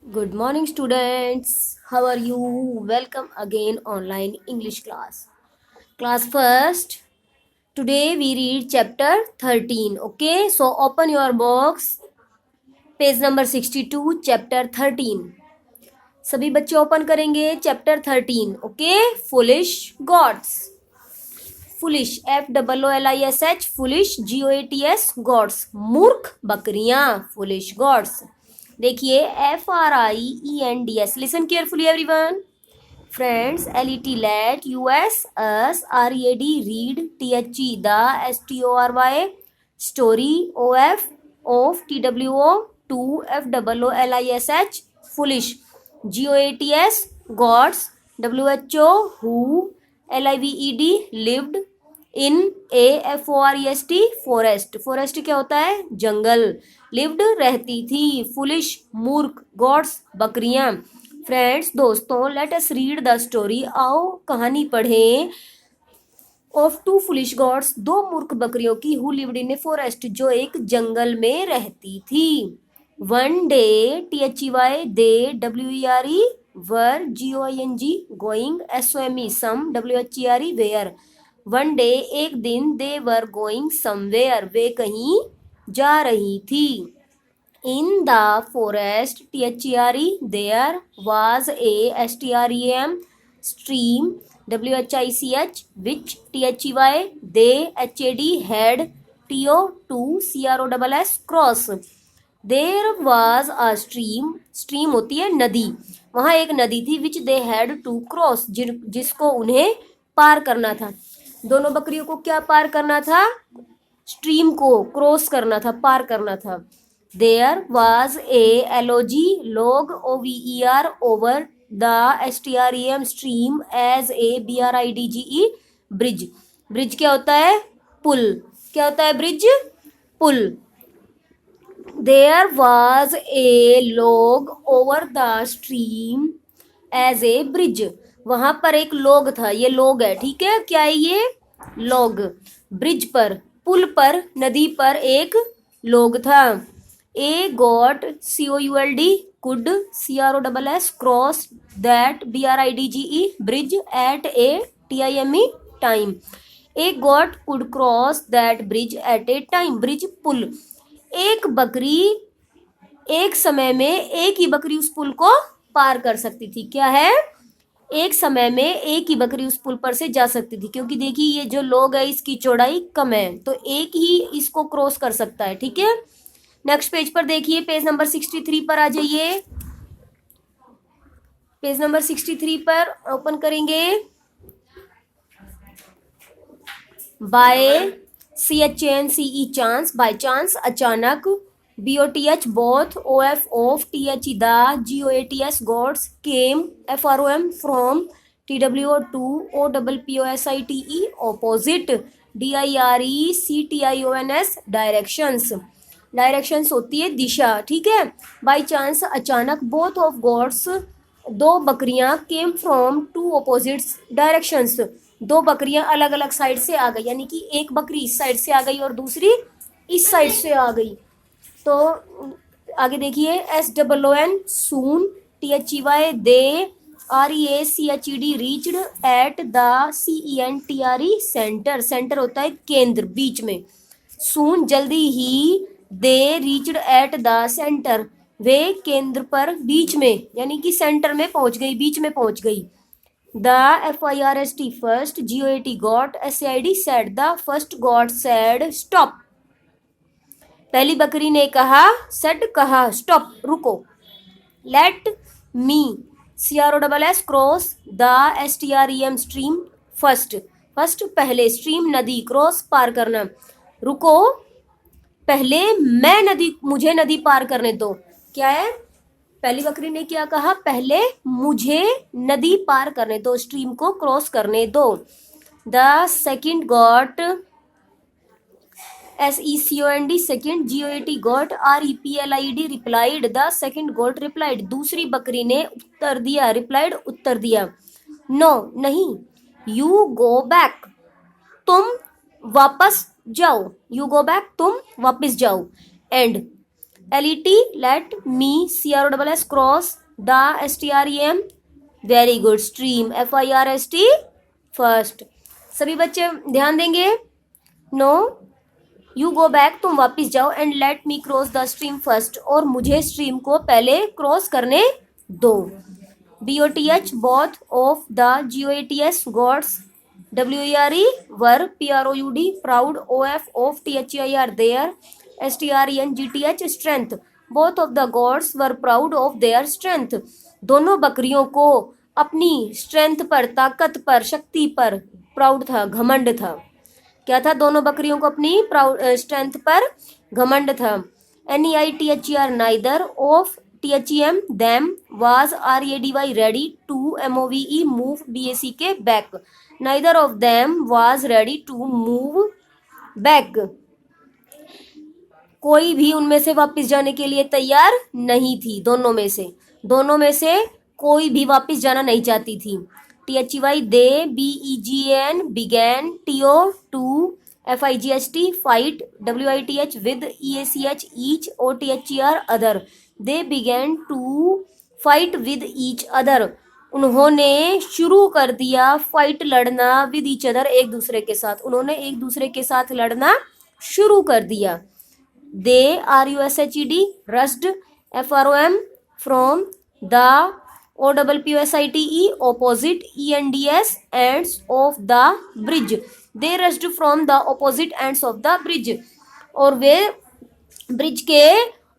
Good morning, students. How are you? Welcome again online English class. Class first. Today we read chapter 13. Okay, so open your box. Page number 62, chapter 13. सभी बच्चे open करेंगे chapter 13. Okay, foolish goats. Foolish FOOLISH, foolish GOATS, goats मूर्ख बकरियां. Foolish goats. देखिए FRIENDS. Listen carefully everyone. Friends LET let US us READ read THE the STORY story of TWO to FOOLISH foolish GOATS gods WHO who LIVED lived in forest. Forest क्या होता है? जंगल. Lived रहती थी. Foolish मूर्ख. God's बकरियां. Friends दोस्तों, let us read the story. आओ कहानी पढ़ें. ऑफ टू फुलिश गॉड्स, दो मूर्ख बकरियों की. Who lived in a forest, जो एक जंगल में रहती थी. One day THEY they WERE were GOING going SOME some WHERE where. One day एक दिन. दे वर गोइंग समवेयर, वे कहीं जा रही थी. In the forest THERE there was a STREAM stream WHICH which THEY they HAD had TO2 CROSS cross. There was a stream होती है नदी. वहाँ एक नदी थी. which they had to cross, जिसको उन्हें पार करना था. दोनों बकरियों को क्या पार करना था? स्ट्रीम को क्रॉस करना था, पार करना था. There was a log OVER over the STREM stream as a BRIDGE bridge. Bridge क्या होता है? पुल. क्या होता है ब्रिज? पुल. There was a log over the stream as a bridge. वहां पर एक लॉग था. ये लॉग है, ठीक है. क्या है ये? लॉग. ब्रिज पर, पुल पर, नदी पर एक लॉग था. A got COULD could CROSS cross that BRIDGE bridge at a TIME time. A got could cross that bridge at a time. Bridge पुल. एक बकरी एक समय में, एक ही बकरी उस पुल को पार कर सकती थी. क्या है? एक समय में एक ही बकरी उस पुल पर से जा सकती थी. क्योंकि देखिए ये जो लोग है इसकी चौड़ाई कम है, तो एक ही इसको क्रॉस कर सकता है. ठीक है. नेक्स्ट पेज पर देखिए. पेज नंबर 63 पर आ जाइए. पेज नंबर 63 पर ओपन करेंगे. By CHANCE chance, by chance अचानक. BOTH both. OF of. THE the. GOATS goats. Came FROM from. TWO two. OPPOSITE opposite. DIRE CTIONS directions. Directions होती है दिशा. ठीक है. बाई चांस अचानक. बोथ ऑफ गॉड्स, दो बकरियां. Came from two opposites directions, दो बकरियां अलग अलग साइड से आ गई. यानी कि एक बकरी इस साइड से आ गई और दूसरी इस साइड से आ गई. तो आगे देखिए. SOON soon. THEY they. REACHED reached at the CENTRE centre. Centre होता है केंद्र, बीच में. सून जल्दी ही. They reached at the centre, वे केंद्र पर, बीच में, यानी कि सेंटर में पहुंच गई, बीच में पहुंच गई. The FIRST first. GOAT got. SAID said. The first got said stop. पहली बकरी ने कहा. सेड कहा. स्टॉप रुको. Let me CROSS cross the STREM stream first. First पहले. स्ट्रीम नदी. क्रॉस पार करना. रुको पहले, मुझे नदी पार करने दो. क्या है? पहली बकरी ने क्या कहा? पहले मुझे नदी पार करने दो, स्ट्रीम को क्रॉस करने दो. The second got. SECOND second. GOAT got. REPLIED replied. The second got replied. दूसरी बकरी ने उत्तर दिया. रिप्लाइड उत्तर दिया. नो नहीं. यू गो बैक, तुम वापस जाओ. यू गो बैक, तुम वापस जाओ. And LET, let me, CROSS, cross, the, STREM, very good, stream, FIRST, first. सभी बच्चे ध्यान देंगे। नो, यू गो बैक, तुम वापस जाओ, and let me cross the stream first, और मुझे स्ट्रीम को पहले क्रॉस करने दो। BOTH, both of the, GOATS, God's, WERE, were, PROUD, proud, OF, of, THEIR, there, STRENGTH, strength, both of the gods were proud of their strength. दोनों बकरियों को अपनी स्ट्रेंथ पर, ताकत पर, शक्ति पर प्राउड था, घमंड था। क्या था? दोनों बकरियों को अपनी प्राउड स्ट्रेंथ पर घमंड था। NEITHER, neither, of, THEM, them, was, RADY, ready, to, MOVE, move, BACK, back, neither of them was ready to move back। कोई भी उनमें से वापस जाने के लिए तैयार नहीं थी। दोनों में से कोई भी वापस जाना नहीं चाहती थी। THEY, they, BEGAN, began, TO, to, FIGHT, fight, WITH, with, EACH, each, OTHER, other, they began to fight with each other। उन्होंने शुरू कर दिया फाइट, लड़ना, विद ईच अदर, एक दूसरे के साथ। उन्होंने एक दूसरे के साथ लड़ना शुरू कर दिया। They, RUSHED, rushed, FROM, from, the, OPPOSITE, opposite, ENDS, ends of the bridge। They rushed from the opposite ends of the bridge, और वे ब्रिज के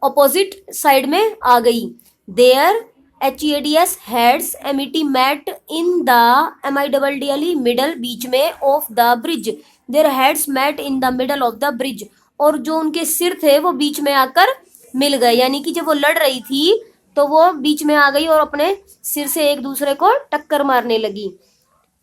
ऑपोजिट साइड में आ गई। Their, HEADS, heads, MET, met in the, MIDDLE, middle, बीच में, of the bridge, their heads met in the middle of the bridge, और जो उनके सिर थे वो बीच में आकर मिल गए। यानी कि जब वो लड़ रही थी तो वो बीच में आ गई और अपने सिर से एक दूसरे को टक्कर मारने लगी।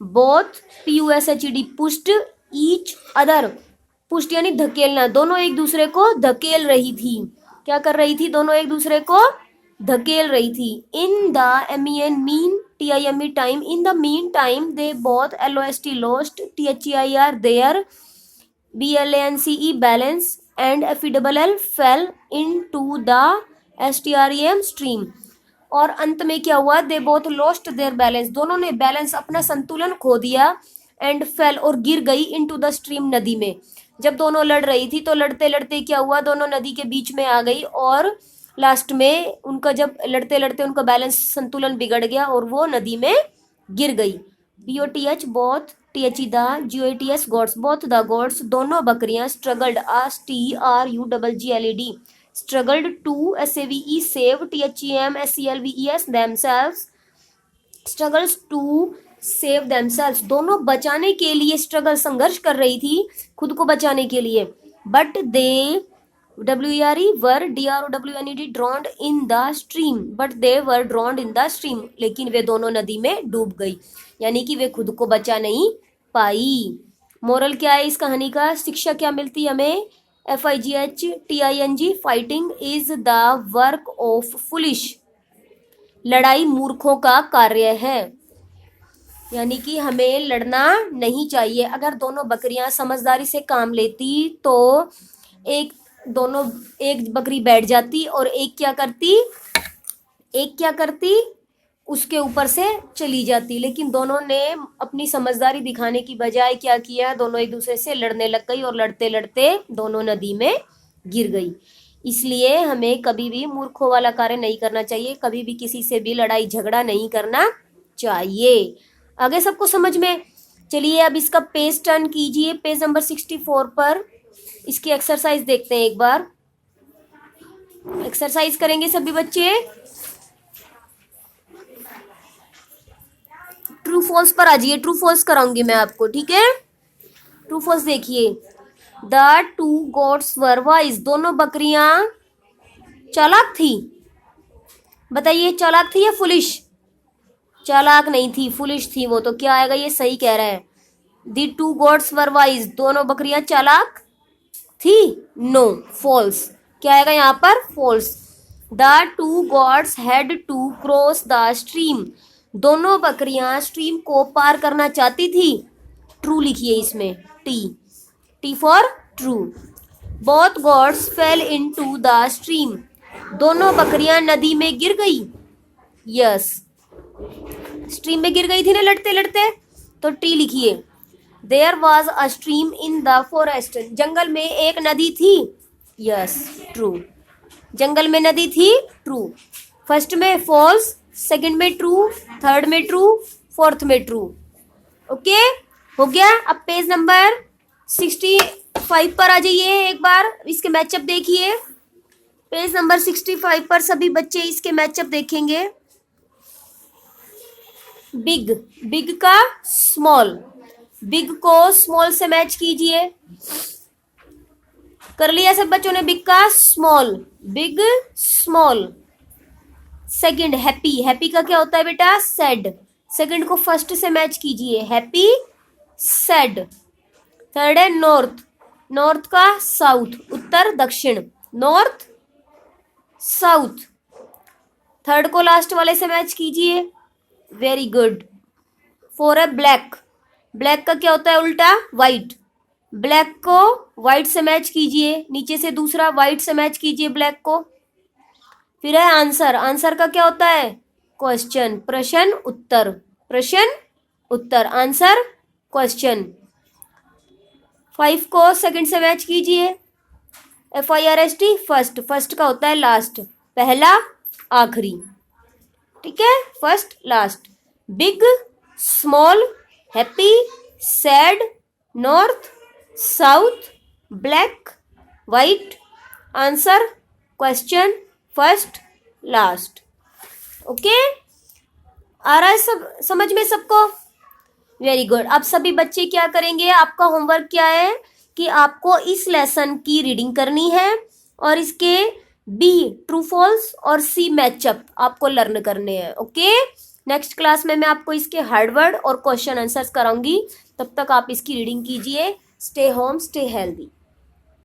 Both, PUSHED, pushed, each other, pushed यानी धकेलना, दोनों एक दूसरे को धकेल रही थी। क्या कर रही थी? दोनों एक दूसरे को धकेल रही थी। In the, MEN, mean, TIME, time, in the mean time, they both, LOST, lost, THEIR, their, BALANCE, balance, and FELL, fell into the STREM, stream। और अंत में क्या हुआ? They both lost their balance, दोनों ने बैलेंस, अपना संतुलन खो दिया। एंड फेल, और गिर गई, इनटू द स्ट्रीम, नदी में। जब दोनों लड़ रही थी तो लड़ते लड़ते क्या हुआ? दोनों नदी के बीच में आ गई, और लास्ट में उनका, जब लड़ते लड़ते उनका बैलेंस, संतुलन बिगड़ गया और वो नदी में गिर गई। BOTH, both, THE, the, GOATS, goats, both the goats, दोनों बकरियां, struggled, STRUGGLED, struggled to, SAVE, save, THEM, SELVES, themselves, struggles to save themselves, दोनों बचाने के लिए स्ट्रगल, संघर्ष कर रही थी खुद को बचाने के लिए। But they, WERE, were, DROWNED, drowned in the stream, but they were drowned in the stream, लेकिन वे दोनों नदी में डूब गई, यानी कि वे खुद को बचा नहीं पाई। मोरल क्या है इस कहानी का? शिक्षा क्या मिलती हमें? FIGHTING, fighting is the work of foolish, लड़ाई मूर्खों का कार्य है। यानी कि हमें लड़ना नहीं चाहिए। अगर दोनों बकरियां समझदारी से काम लेती तो एक बकरी बैठ जाती और एक क्या करती, उसके ऊपर से चली जाती। लेकिन दोनों ने अपनी समझदारी दिखाने की बजाय क्या किया? दोनों एक दूसरे से लड़ने लग गई और लड़ते लड़ते दोनों नदी में गिर गई। इसलिए हमें कभी भी मूर्खों वाला कार्य नहीं करना चाहिए, कभी भी किसी से भी लड़ाई झगड़ा नहीं करना चाहिए। आगे सबको समझ में? चलिए अब इसका पेज टर्न कीजिए, पेज नंबर 64 पर इसकी एक्सरसाइज देखते हैं। एक बार एक्सरसाइज करेंगे सभी बच्चे। ट्रू फॉल्स पर आ जाइए, ट्रू फॉल्स कराऊंगी मैं आपको, ठीक है? ट्रू फॉल्स देखिए। The two goats were wise, दोनों बकरियां चालाक थी। बताइए चालाक थी या फुलिश? चालाक नहीं थी, फुलिश थी वो। तो क्या आएगा? ये सही कह रहा है। The two goats were wise, दोनों बकरियां चालाक थी? No, false. क्या आएगा यहाँ पर? False. The two goats had to cross the stream, दोनों बकरियां स्ट्रीम को पार करना चाहती थी। ट्रू लिखिए इसमें, T for true. Both goats fell into the stream, दोनों बकरियां नदी में गिर गई। यस, स्ट्रीम में गिर गई थी ना लड़ते लड़ते, तो टी लिखिए। There was a stream in the forest, जंगल में एक नदी थी। यस, ट्रू, जंगल में नदी थी, ट्रू। फर्स्ट में फॉल्स, सेकंड में ट्रू, थर्ड में ट्रू, फोर्थ में ट्रू। ओके, हो गया। अब पेज नंबर 65 पर आ जाइए, एक बार इसके मैचअप देखिए। पेज नंबर 65 पर सभी बच्चे इसके मैचअप देखेंगे। बिग, बिग का स्मॉल, बिग को स्मॉल से मैच कीजिए। कर लिया सब बच्चों ने बिग का small, big small. Second happy, happy का क्या होता है बेटा? सैड, सेकंड को फर्स्ट से मैच कीजिए, हैप्पी सैड। थर्ड है नॉर्थ, नॉर्थ का साउथ, उत्तर दक्षिण, नॉर्थ साउथ। थर्ड को लास्ट वाले से मैच कीजिए, वेरी गुड। फोर है ब्लैक, ब्लैक का क्या होता है उल्टा? व्हाइट, ब्लैक को व्हाइट से मैच कीजिए, नीचे से दूसरा व्हाइट से मैच कीजिए ब्लैक को। फिर है आंसर, आंसर का क्या होता है? क्वेश्चन, प्रश्न उत्तर, प्रश्न उत्तर, आंसर क्वेश्चन। 5 को सेकंड से मैच कीजिए, FIRST फर्स्ट, फर्स्ट का होता है लास्ट, पहला आखिरी, ठीक है, first last. Big small, happy sad, north south, black white, answer question, first last. Okay, आ रहा है सब समझ में सबको? Very good. अब सभी बच्चे क्या करेंगे, आपका होमवर्क क्या है कि आपको इस लेसन की रीडिंग करनी है और इसके बी ट्रू फॉल्स और सी मैचअप आपको लर्न करने हैं। ओके, नेक्स्ट क्लास में मैं आपको इसके हार्ड वर्ड और क्वेश्चन आंसर्स कराऊंगी। तब तक आप इसकी रीडिंग कीजिए। Stay home, stay healthy.